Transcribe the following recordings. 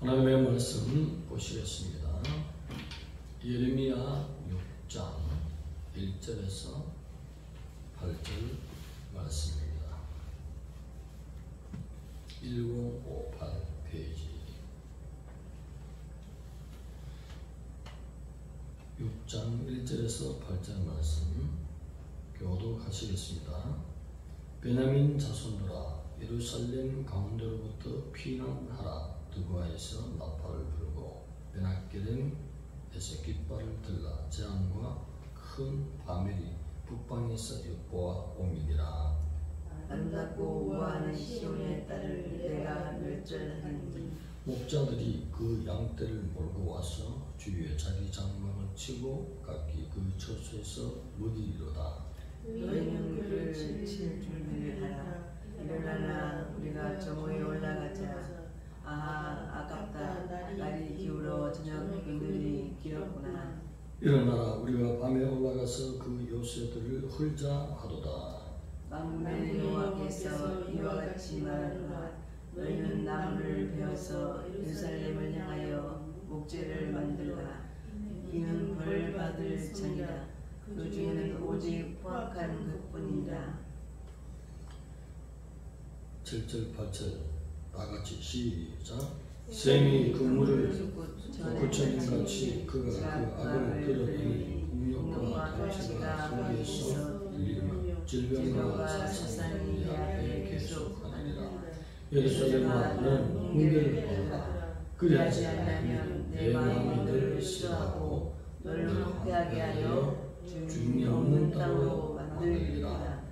하나님의 말씀 보시겠습니다. 예레미야 6장 1절에서 8절 말씀입니다. 1058 페이지 6장 1절에서 8절 말씀 교독하시겠습니다. 베냐민 자손들아, 예루살렘 가운데로부터 피난하라. 드고아에서 나팔을 불고 베나게렘에서 깃발을 들라. 재앙과 큰 파멸이 북방에서 엿보아오미니라. 아름답고 우아한 시온의 딸을 내가 멸절하리니 목자들이 그 양떼를 몰고 와서 주위에 자기 장막을 치고 각기 그 처소에서 먹이리로다. 너희는 그를 칠 준비를 하라. 일어나라, 우리가 저모에 올라가자. 아하, 아깝다. 날이 기울어 저녁 그늘이 길었구나. 일어나라, 우리가 밤에 올라가서 그 요새들을 헐자 하도다. 만군의 여호와께서 이와 같이 말하노라. 너희는 나무를 베어서 예루살렘을 향하여 목재를 만들라. 이는 벌 받을 창이라. 그 중에는 오직 포악한 것뿐이라. 7절 8절 다같이 시작. 셈이 그 물을 고쳐낸같이 그가 그 악을 드러내니 공력과 단체가 소리에서 들리며 질병과 사상이 네 앞에 계속하느니라. 예루살렘아, 너는 훈계를 받으라. 그리하지 않으면 내 마음이 늘 싫어하고 너를 후회하게 하여 주님이 없는 땅으로 만들리라.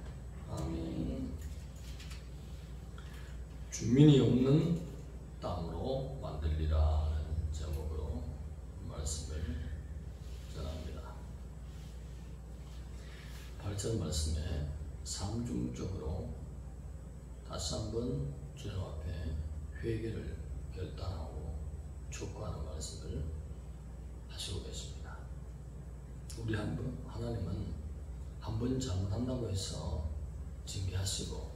아멘. 주민이 없는 땅으로 만들리라 하는 제목으로 말씀을 전합니다. 8절 말씀에 상중적으로 다시 한번 주님 앞에 회개를 결단하고 촉구하는 말씀을 하시고 계십니다. 우리 하나님은 한 번 잘못한다고 해서 징계하시고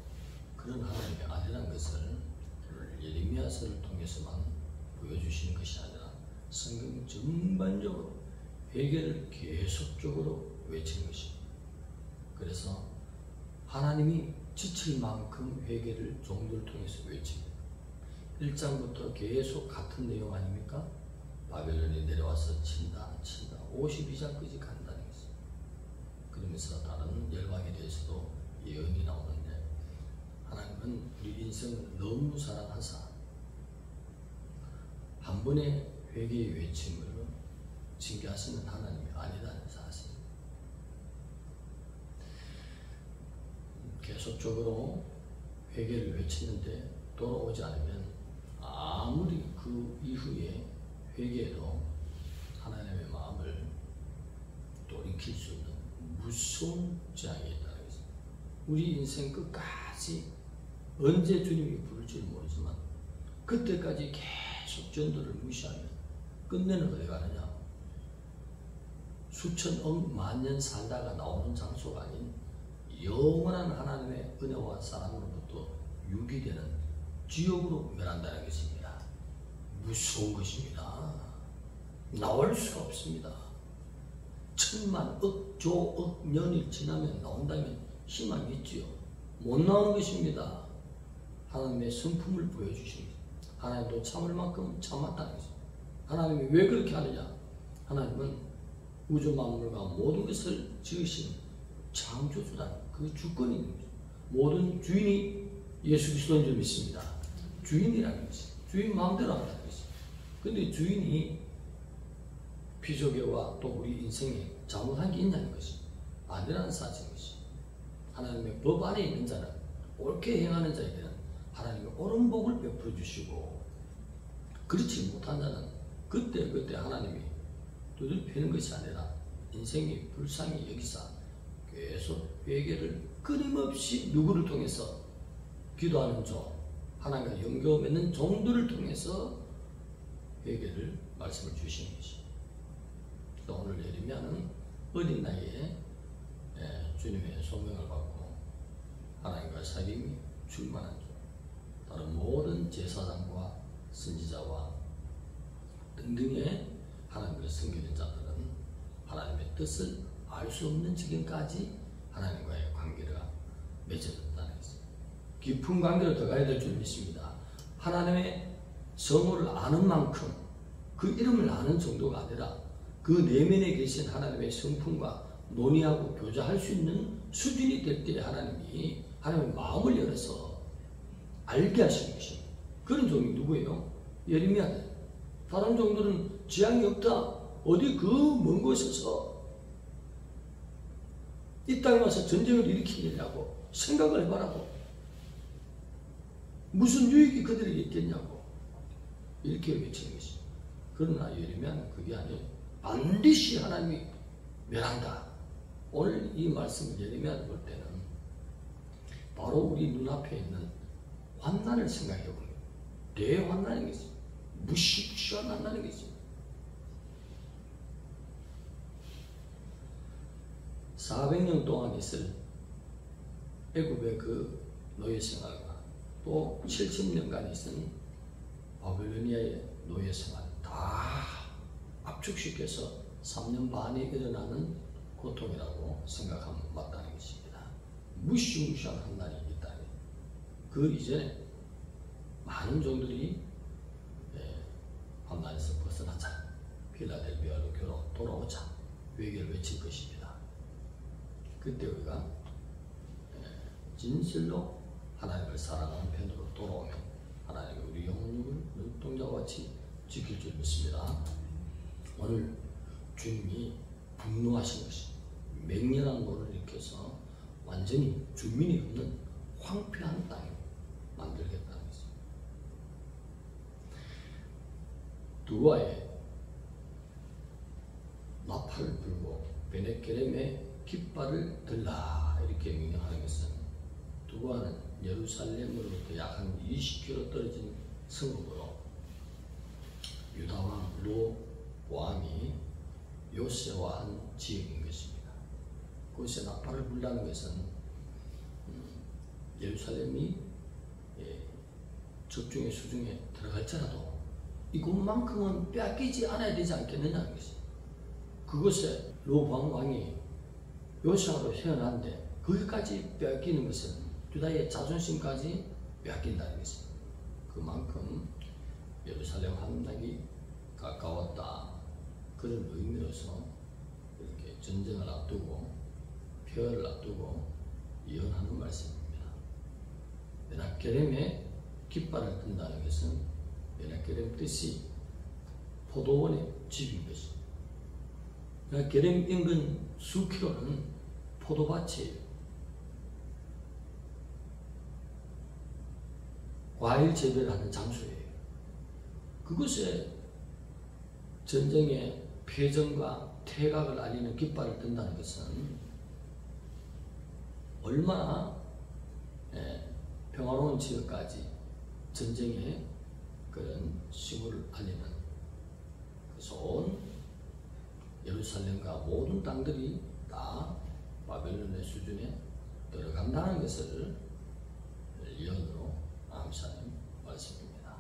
그런 하나님이 아니라는 것을 예레미야서를 통해서만 보여주시는 것이 아니라 성경 전반적으로 회개를 계속적으로 외치는 것입니다. 그래서 하나님이 지칠 만큼 회개를 종들을 통해서 외칩니다. 1장부터 계속 같은 내용 아닙니까? 바벨론이 내려와서 친다 52장까지 간다는 것입니다. 그러면서 다른 열방에 대해서도 예언이 나오는데 하나님은 우리 인생을 너무 사랑하사 한 번의 회개의 외침으로 징계하시는 하나님이 아니라는 사실. 계속적으로 회개를 외치는데 돌아오지 않으면 아무리 그 이후에 회개해도 하나님의 마음을 돌이킬 수 없는 무서운 재앙이 있다는 것입니다. 우리 인생 끝까지 언제 주님이 부를지 모르지만 그때까지 계속 전도를 무시하면 끝내는 어디 가느냐? 수천억 만년 살다가 나오는 장소가 아닌 영원한 하나님의 은혜와 사랑으로부터 유기되는 지옥으로 멸한다는 것입니다. 무서운 것입니다. 나올 수가 없습니다. 천만 억, 조억 년이 지나면 나온다면 희망이 있지요. 못 나오는 것입니다. 하나님의 성품을 보여주십니다. 하나님도 참을 만큼 참았다는 것입니다. 하나님이 왜 그렇게 하느냐? 하나님은 우주 만물과 모든 것을 지으신 창조주다. 그 주권이 있는 것입니다. 모든 주인이 예수 그리스도인 줄 믿습니다. 주인이라는 것이 주인 마음대로 한다는 것입니다. 그런데 주인이 피조계와 또 우리 인생에 잘못한 게 있냐는 것이 아니라는 사실인 것입니다. 하나님의 법 안에 있는 자는 옳게 행하는 자에게는 하나님의 옳은 복을 베풀어 주시고 그렇지 못한 자는 그때 하나님이 두들피는 것이 아니라 인생이 불쌍히 여기사 계속 회개를 끊임없이 누구를 통해서 기도하는 종, 하나님과 연결 맺는 종들을 통해서 회개를 말씀을 주시는 것입니다. 오늘 예레미야는 어린 나이에 주님의 소명을 받고 하나님과 사귐이 충만한 종, 다른 모든 제사장과 선지자와 등등의 하나님을 섬기는 자들은 하나님의 뜻을 알 수 없는 지경까지 하나님과의 관계가 맺어졌다는 것입니다. 깊은 관계로 들어가야 될 줄 믿습니다. 하나님의 성호를 아는 만큼 그 이름을 아는 정도가 아니라 그 내면에 계신 하나님의 성품과 논의하고 교제할 수 있는 수준이 될 때 하나님의 마음을 열어서 알게 하시는 것입니다. 그런 종이 누구예요? 예레미야다. 다른 종들은 지향이 없다. 어디 그 먼 곳에서 이 땅에 와서 전쟁을 일으키느냐고 생각을 해봐라고. 무슨 유익이 그들에게 있겠냐고. 이렇게 외치는 것입니다. 그러나 예레미야는 그게 아니에요. 반드시 하나님이 멸한다. 오늘 이 말씀을 예레미야를 볼 때는 바로 우리 눈앞에 있는 환난을 생각해 봅니다. 대환난인 것입니다. 무시무시한 환난인 것입니다. 400년 동안 있을 애굽의 그 노예 생활과 또 70년간 있은 바벨로니아의 노예 생활 다 압축시켜서 3년 반에 일어나는 고통이라고 생각하면 맞다는 것입니다. 무시무시한 환난이 있다니. 그 이전에 많은 종들이 환난에서 벗어나자, 필라델비아로 돌아오자 회개를 외칠 것입니다. 그때 우리가 진실로 하나님을 사랑하는 편으로 돌아오면 하나님이 우리 영혼을 눈동자와 같이 지킬 줄 믿습니다. 오늘 주님이 분노하신 것이 맹렬한 노를 일으켜서 완전히 주민이 없는 황폐한 땅을 만들겠다는 것입니다. 두아의 나팔을 불고 베넷게렘의 깃발을 들라 이렇게 명령하는 것은 두아는 예루살렘으로부터 약 한 20km 떨어진 성읍으로 유다왕 로보암이 요새화한 지역인 것입니다. 그곳에 나팔을 불라는 것은 예루살렘이 적중의 수중에 들어갈지라도 이곳만큼은 빼앗기지 않아야 되지 않겠느냐는 것입니다. 그곳에 로보암 왕이 요새화로 태어났는데 거기까지 빼앗기는 것은 유다의 자존심까지 빼앗긴다는 것입니다. 그만큼 예루살렘 함락이 가까웠다. 그런 의미로서 이렇게 전쟁을 앞두고 폐허를 앞두고 예언하는 말씀입니다. 베넷게렘에 깃발을 든다는 것은 베넷게렘 뜻이 포도원의 집인 것입니다. 베넷게렘 인근 수킬로는 포도밭이에요. 과일 재배를 하는 장소예요. 그곳에 전쟁의 패전과 퇴각을 알리는 깃발을 든다는 것은 얼마나 평화로운 지역까지 전쟁의 그런 싱호를 알리는 그래서 온 예루살렘과 모든 땅들이 다 바벨론의 수준에 들어간다는 것을 예언으로 암시하는 말씀입니다.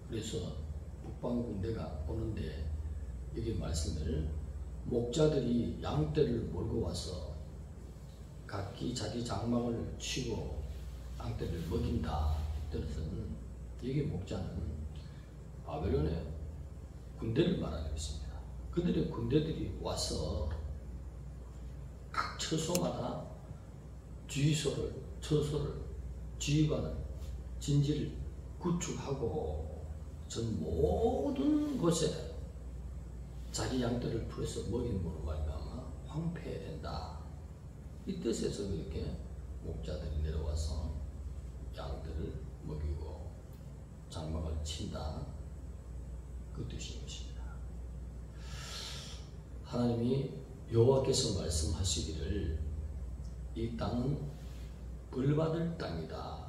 그래서 북방 군대가 오는데 여기 말씀을 목자들이 양떼를 몰고 와서 각기 자기 장막을 치고 양떼를 먹인다. 뜻은 여기 목자는 바벨론의 군대를 말하는 것입니다. 그들의 군대들이 와서 각 처소마다 주의소를, 처소를, 지휘관을, 진지를 구축하고 전 모든 곳에 자기 양떼를 풀어서 먹임으로 말미암아 황폐된다. 이 뜻에서 그렇게 목자들이 내려와서 양떼를 먹이고 장막을 친다. 그 뜻인 것입니다. 하나님이 여호와께서 말씀하시기를 이 땅은 벌받을 땅이다.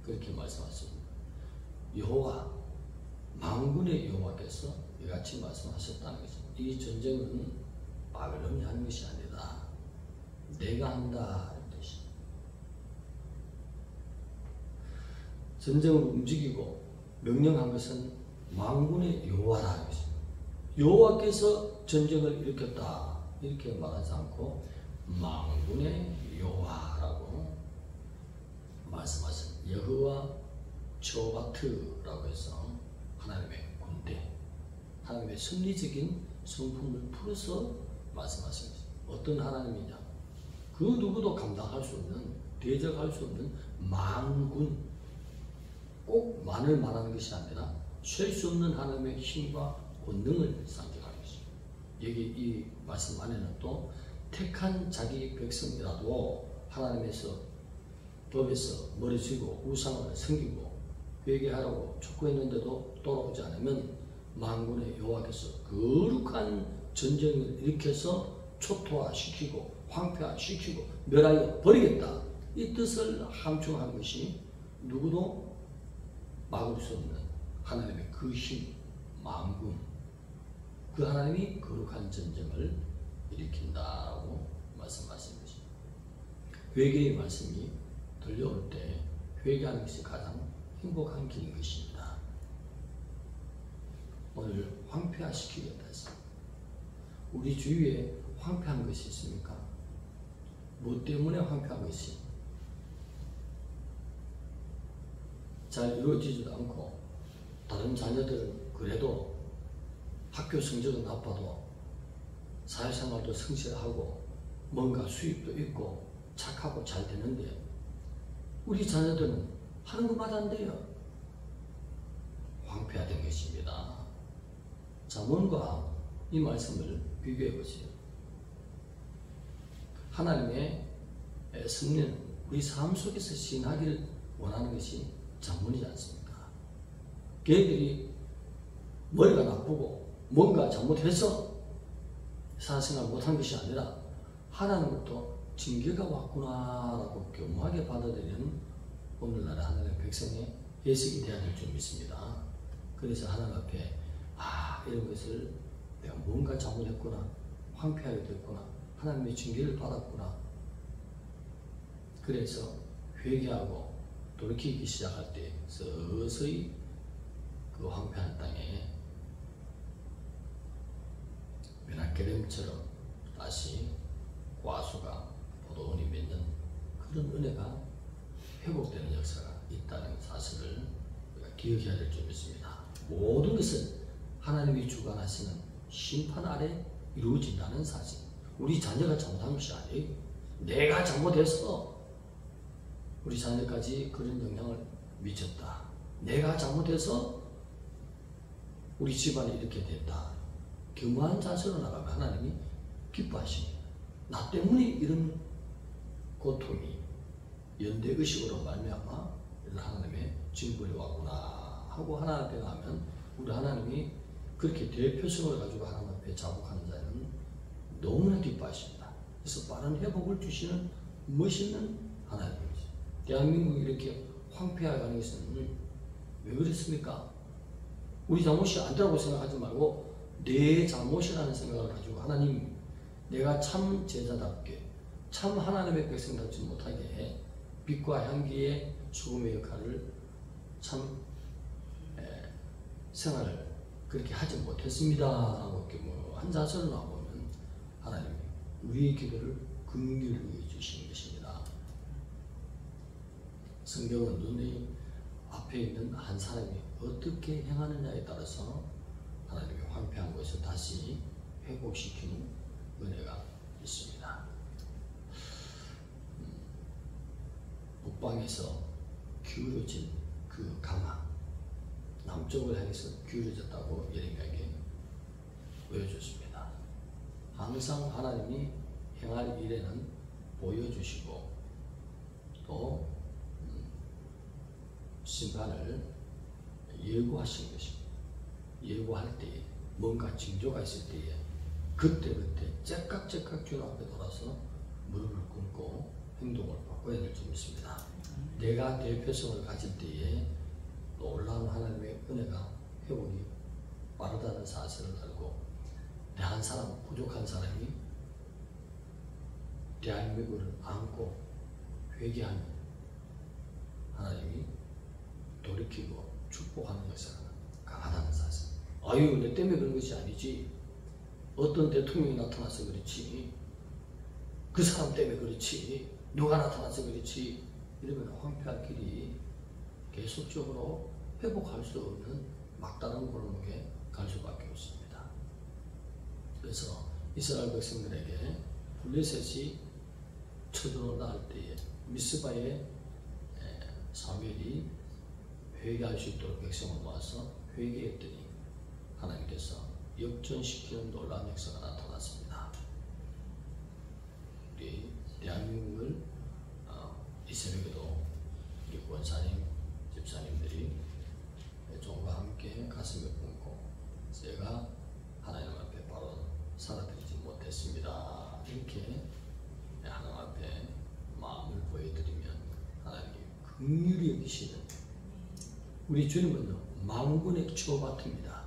그렇게 말씀하십니다. 여호와 만군의 여호와께서 이같이 말씀하셨다는 것입니다. 이 전쟁은 바벨론이 하는 것이 아니다. 내가 한다. 전쟁을 움직이고 명령한 것은 만군의 여호와라는 것입니다. 여호와께서 전쟁을 일으켰다 이렇게 말하지 않고 만군의 여호와라고 말씀하신 여호와 츠바트라고 해서 하나님의 군대, 하나님의 승리적인 성품을 풀어서 말씀하신 것입니다. 어떤 하나님이냐? 그 누구도 감당할 수 없는, 대적할 수 없는 만군, 꼭 만을 말하는 것이 아니라 셀 수 없는 하나님의 힘과 권능을 상징하는 것입니다. 여기 이 말씀 안에는 또 택한 자기 백성이라도 하나님에서 법에서 머리 쥐고 우상을 섬기고 회개하라고 촉구했는데도 돌아오지 않으면 만군의 여호와께서 거룩한 전쟁을 일으켜서 초토화시키고 황폐화시키고 멸하여 버리겠다. 이 뜻을 함축한 것이 누구도 막을 수 없는 하나님의 그 힘, 만군, 그 하나님이 거룩한 전쟁을 일으킨다라고 말씀하신 것입니다. 회개의 말씀이 들려올 때 회개하는 것이 가장 행복한 길인 것입니다. 오늘 황폐화시키겠다 했습니다. 우리 주위에 황폐한 것이 있습니까? 뭐 때문에 황폐한 것이? 잘 이루어지지도 않고 다른 자녀들은 그래도 학교 성적은 나빠도 사회생활도 성실하고 뭔가 수입도 있고 착하고 잘 되는데 우리 자녀들은 하는 것마다 안 돼요. 황폐화된 것입니다. 잠언과 이 말씀을 비교해 보세요. 하나님의 승리는 우리 삶 속에서 시행하기를 원하는 것이 잠언이지 않습니까? 걔들이 머리가 나쁘고 뭔가 잘못해서 사생활 못한 것이 아니라 하나님부터 징계가 왔구나라고 교묘하게 받아들이는 오늘날의 하나님의 백성의 해석이 되어야 될 줄 믿습니다. 그래서 하나님 앞에 이런 것을 내가 뭔가 잘못했구나, 황폐하게 됐구나, 하나님의 징계를 받았구나. 그래서 회개하고 돌이키기 시작할 때 서서히 그 황폐한 땅에 메나케렘처럼 다시 과수가 포도원이 맺는 그런 은혜가 회복되는 역사가 있다는 사실을 우리가 기억해야 될 줄 믿습니다. 모든 것은 하나님이 주관하시는 심판 아래 이루어진다는 사실. 우리 자녀가 잘못한 것이 아니에요. 내가 잘못해서 우리 자녀까지 그런 영향을 미쳤다. 내가 잘못해서 우리 집안이 이렇게 됐다. 겸허한 자세로 나가면 하나님이 기뻐하십니다. 나 때문에 이런 고통이 연대의식으로 말미암아 이런 하나님의 징벌이 왔구나 하고 하나님 앞에 가면 우리 하나님이 그렇게 대표성을 가지고 하나님 앞에 자복하는 자는 너무나 기뻐하십니다. 그래서 빠른 회복을 주시는 멋있는 하나님입니다. 대한민국이 이렇게 황폐해가는 것은 왜 그렇습니까? 우리 잘못이 아니라고 생각하지 말고 내 잘못이라는 생각을 가지고 하나님, 내가 참 제자답게 참 하나님의 백성답지 못하게 해 빛과 향기의 소금의 역할을 참 생활을 그렇게 하지 못했습니다 라고 이렇게 한 자세로 나오면 하나님이 우리의 기도를 긍휼히 주시는 것입니다. 성경은 눈의 앞에 있는 한 사람이 어떻게 행하느냐에 따라서 하나님이 황폐한 것을 다시 회복시키는 은혜가 있습니다. 북방에서 기울어진 그 강화, 남쪽을 향해서 기울어졌다고 예레미야에게 보여줬습니다. 항상 하나님이 행할 일에는 보여주시고 또 심판을 예고하신 것입니다. 예고할 때에 뭔가 징조가 있을 때에 그때그때 째깍째깍 주님 앞에 돌아서 무릎을 꿇고 행동을 바꿔야 될 줄 믿습니다. 내가 대표성을 가질 때에 놀라운 하나님의 은혜가 회복이 빠르다는 사실을 알고 내 한 사람, 부족한 사람이 대한민국을 안고 회개하는 하나님이 돌이키고 축복하는 역사가 강하다는 사실. 아유 내 때문에 그런 것이 아니지. 어떤 대통령이 나타나서 그렇지. 그 사람 때문에 그렇지. 누가 나타나서 그렇지. 이러면 황폐할 길이 계속적으로 회복할 수 없는 막다른 골목에 갈 수밖에 없습니다. 그래서 이스라엘 백성들에게 블레셋이 쳐들어온다 할 때에 미스바에 사무엘이 회개할 수 있도록 백성을 모아서 회개했더니 하나님께서 역전시키는 놀라운 역사가 나타났습니다. 우리 대한민국을 이 새벽에도 우리 권사님, 집사님들이 종과 함께 가슴에 품고 제가 하나님 앞에 바로 살아드리지 못했습니다. 이렇게 하나님 앞에 마음을 보여드리면 하나님이 긍휼히 여기시는 우리 주님은요 만군의 주어밭입니다.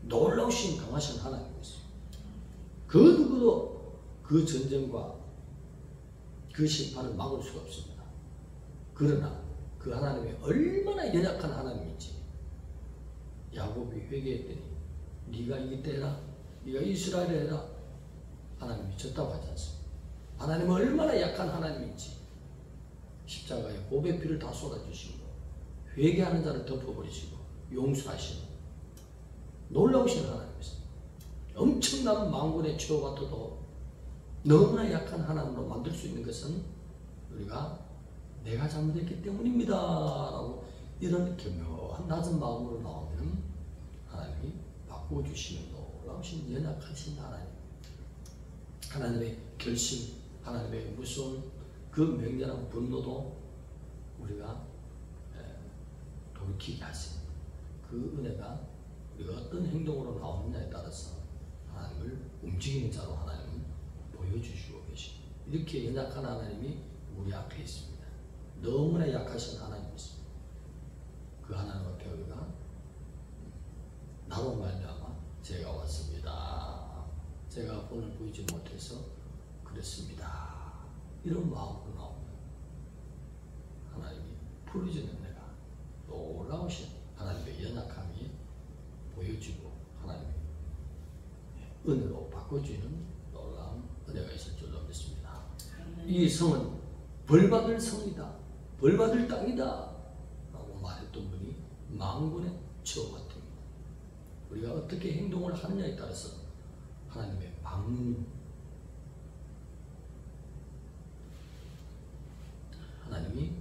놀라우신 강하신 하나님이세요. 그 누구도 그 전쟁과 그 심판을 막을 수가 없습니다. 그러나 그 하나님이 얼마나 연약한 하나님인지 야곱이 회개했더니 네가 이때 해라, 네가 이스라엘에 해라. 하나님이 졌다고 하지 않습니다. 하나님은 얼마나 약한 하나님인지 십자가에 보배 피를 다 쏟아주시고 회개하는 자를 덮어버리시고 용서하시는 놀라우신 하나님이십니다. 엄청난 만군의 최후 같아도 너무나 약한 하나님으로 만들 수 있는 것은 우리가 내가 잘못했기 때문입니다 라고 이런 교묘한 낮은 마음으로 나오면 하나님이 바꿔주시는 놀라우신 연약하신 하나님, 하나님의 결심, 하나님의 무서운 그 맹렬한 분노도 우리가 돌이키게 하십니다. 그 은혜가 우리가 어떤 행동으로 나오느냐에 따라서 하나님을 움직이는 자로 하나님은 보여주시고 계십니다. 이렇게 연약한 하나님이 우리 앞에 있습니다. 너무나 약하신 하나님이십니다. 그 하나님 앞에 우리가 나로 말미암아 제가 왔습니다. 제가 본을 보이지 못해서 그랬습니다. 이런 마음으로 나오면 하나님이 풀어주는 내가 놀라우신 하나님의 연약함이 보여지고 하나님의 은혜로 바꿔주는 놀라운 은혜가 있을 줄로 믿습니다. 이 성은 벌받을 성이다, 벌받을 땅이다 라고 말했던 분이 만군의 최후 같습니다. 우리가 어떻게 행동을 하느냐에 따라서 하나님의 방문, 하나님이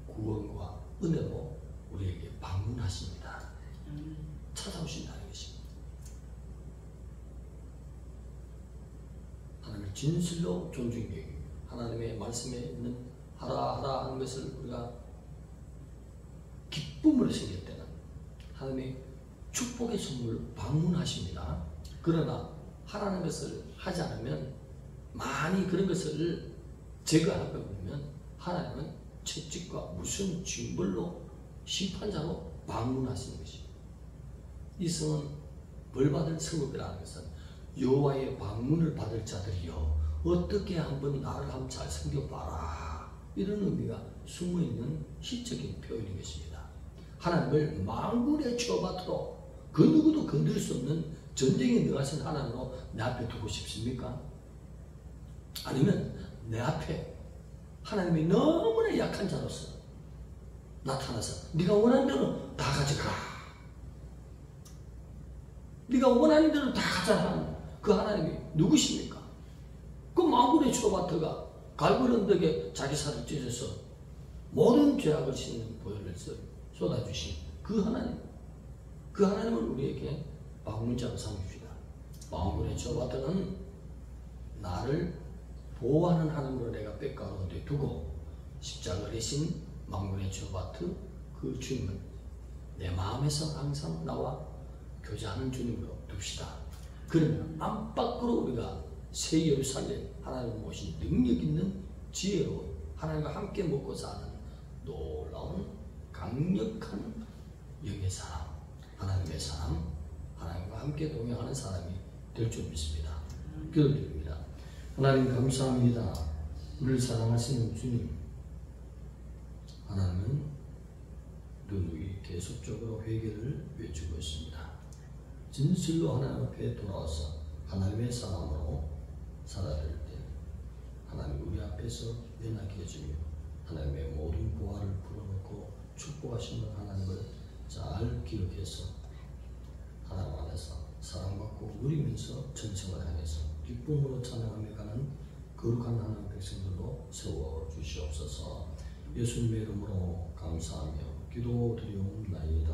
구원과 은혜로 우리에게 방문하십니다. 찾아오신다는 것입니다. 하나님을 진실로 존중해요. 하나님의 말씀에 있는 하라 하라 하는 것을 우리가 기쁨으로 생길 때는 하나님의 축복의 선물로 방문하십니다. 그러나 하라는 것을 하지 않으면 많이 그런 것을 제거하다 보면 하나님은 채찍과 무슨 징벌로 심판자로 방문하시는 것입니다. 이 성은 벌받을 성읍이라는 것은 여호와의 방문을 받을 자들이여 어떻게 한번 나를 한번 잘 섬겨봐라, 이런 의미가 숨어있는 시적인 표현인 것입니다. 하나님을 만군의 처밭으로 그 누구도 건들 수 없는 전쟁에 들어가신 하나님으로 내 앞에 두고 싶습니까? 아니면 내 앞에 하나님이 너무나 약한 자로서 나타나서 네가 원하는 대로 다 가져가, 네가 원하는 대로 다 가져가는 그 하나님이 누구십니까? 그 만군의 초바트가 갈보리 언덕에 자기 살을 찢어서 모든 죄악을 씻는 보혈을 쏟아주신 그 하나님, 그 하나님을 우리에게 방문자로 삼읍시다. 만군의 초바트는 나를 보호하는 하나님으로 내가 백가운데 두고 십자가를 지신 만군의 초바트 그 주님은 내 마음에서 항상 나와 교제하는 주님으로 둡시다. 그러면 안팎으로 우리가 새 예루살렘 하나님을 모신 능력 있는 지혜로 하나님과 함께 먹고 사는 놀라운 강력한 영의 사람, 하나님의 사람, 하나님과 함께 동행하는 사람이 될 줄 믿습니다. 기도드립니다. 하나님 감사합니다. 우리를 사랑하시는 주님, 하나님은 누누이 계속적으로 회개를 외치고 있습니다. 진실로 하나님 앞에 돌아와서 하나님의 사람으로 살아야 될 때 하나님 우리 앞에서 연약해 해주며 하나님의 모든 보화를 불어넣고 축복하시는 하나님을 잘 기억해서 하나님 안에서 사랑받고 누리면서 전승을 향해서 기쁨으로 찬양하며 가는 거룩한 하나님 백성들로 세워주시옵소서. 예수님의 이름으로 감사하며 기도드리옵나이다.